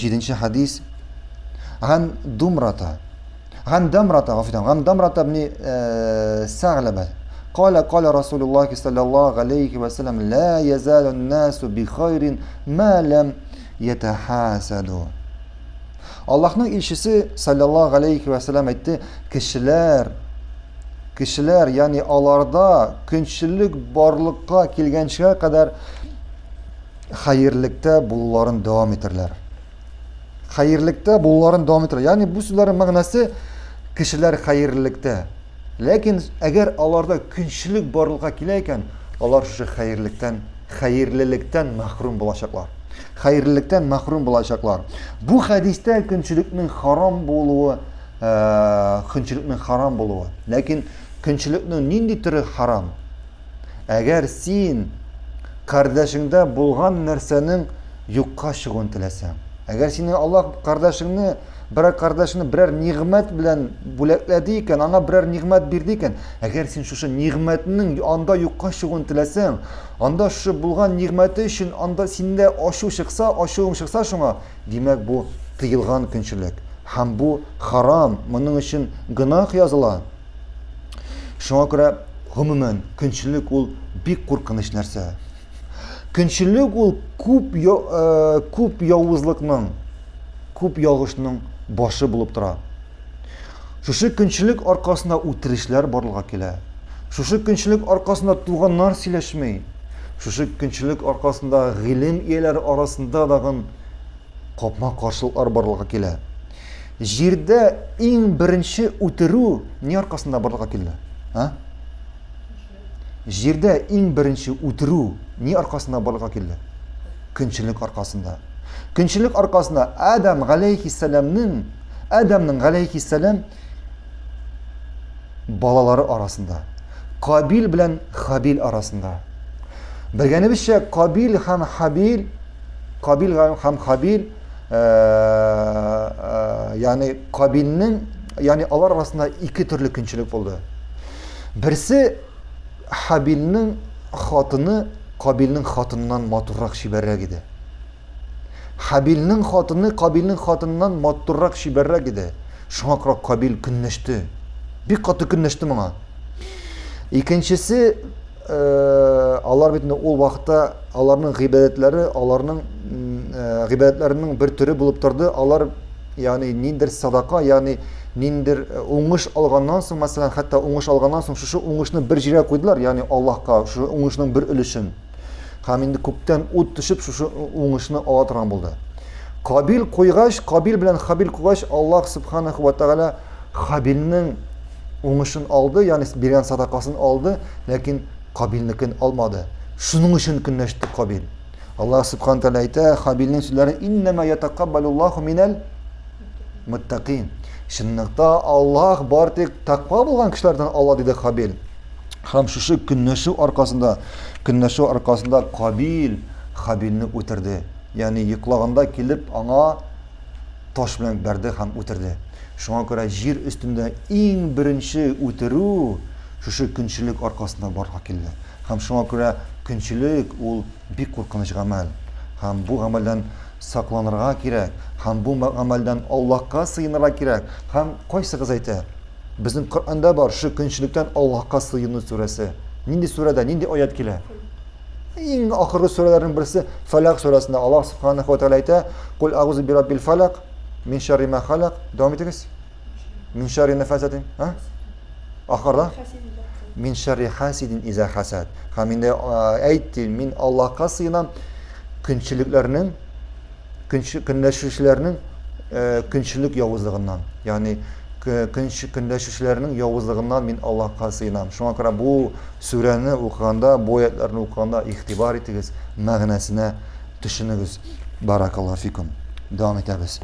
7 hadis. عن دمرة عن دمرة بن ثعلبة قال رسول الله صلى الله عليه وسلم لا يزال الناس بخير ما لم يتحاسدوا. Allah'ın elçisi sallallahu aleyhi ve sellem etti. Kişiler yani alarda künçülük barlıkka kelgençe kadar hayırlıkta bulların devam etirler. Hayırlıkta bulların devam etirler. Yani bu sözlerin manası kişiler hayırlıkta. Lakin eğer alarda künçülük barlıkka keleyken onlar şu hayırlılıktan mahrum bulacaklar. Hayırlılıktan mahrum bulacaklar. Bu hadiste künçülükün haram buluğu. Lakin künçülükün nindi türü haram? Eğer sen kardeşinde bulgan nersenin yokka çıkın tilesen. Eğer senin Allah kardeşini birer nimet bilen buleklediğiken, ona birer nimet birdiyken, eğer sen şu nimetinin anda yokka çıkın tilesen, anda şu bulgan nimeti için anda sende aşığı çıksa şuna, demek bu tıyılgan künçülük. Hem bu haram, bunun için günah yazılan. Şuna göre umumen künçülük ol bir korkunç nerse. Künçülük ol küp yavuzlukның, küp yağışның başı bulup tura. Şuшы künçülük arkasında utirişler barlığa kele. Şuшы künçülük arkasında tuğanlar sileşmeyi. Şuшы künçülük arkasında ilim iyeleri arasında dağın kopma karşılıklar barlığa kele. Jirde en birinci utiru ne arkasında barlığa kele? Jirde en birinci utiru ne arkasında barlığa kele? Künçülük arkasında. Künçülük arkasında Adem aleyhisselam'ın aleyhisselam balaları arasında. Kabil bilen Habil arasında. Bilgenimizce Kabil hem Habil yani Kabil'nin yani Allah arasında iki türlü künçülük oldu. Birisi Habil'nin hatını Kabil'nin hatından maturrak şiberre gidi. Habil'nin hatını Kabil'nin hatından maturrak şiberre gidi. Şuna kadar Kabil künleşti. Bir katı künleşti bana. İkincisi Allah bitinde o vaxtda onların gıybetlerinin bir türü bulup durdu. Onlar yani nindir sadaka yani nindir oңuş algandan soң mesela hatta oңuş algandan soң şu oңuşны bir jire koydular yani Allah'ka şu oңuşның bir ülüşün. Hem indi kökten ot düşüp şu oңuşны ала торган buldu. Kabil koygaç, Kabil bilen Habil koygaç Allah subhanahu ve taala Habil'nin oңuşын aldı yani bergen sadakasını aldı lakin Kabil'nikin almadı. Şunun için künleşti Kabil. Allah subhanahu teala ayta Habil'nin sözleri innema yetakabbalullahu minel muttaqin. Şunlukta Allah bartek takva bulgan kişilerden Allah dedi Habil. Hem şu künleşu arkasında Kabil Habil'ni ötürdü. Yani yıklağında gelip ana taş bilen berdi hem ötürdü. Şuna göre jir üstünde en birinci ötürü şu künçülük arkasında barga keldi. Hem şuna göre künçülük ol bir korkunç amel. Hem bu amelden saklanırga kirek. Hem bu amelden Allah'ka sığınırga kirek. Hem koysağız ayta. Bizim Kur'an'da var şu künçülükten Allah'ka sığını suresi. Nindi surede, nindi ayet kile. En ahırı surelerin birisi Felak suresinde Allah subhanahu ve teala ayta Kul a'udhu bi rabbil falak min şerri ma halak. Devam ediniz. Min şerri nefasatin. Ahırda. Min şerri hasidin iza hasad. Haminde ayettil min Allah'a sığınan künçülüklerinin künleşişlerinin künçülük yavuzluğundan. Yani künleşişlerinin yavuzluğundan min Allah'a sığınan. Şuna göre bu sureni okuyanda, bu ayetlerini okuyanda ihtibar etiniz, mağnasına düşününüz. Barakallahu fikum. Devam ederiz.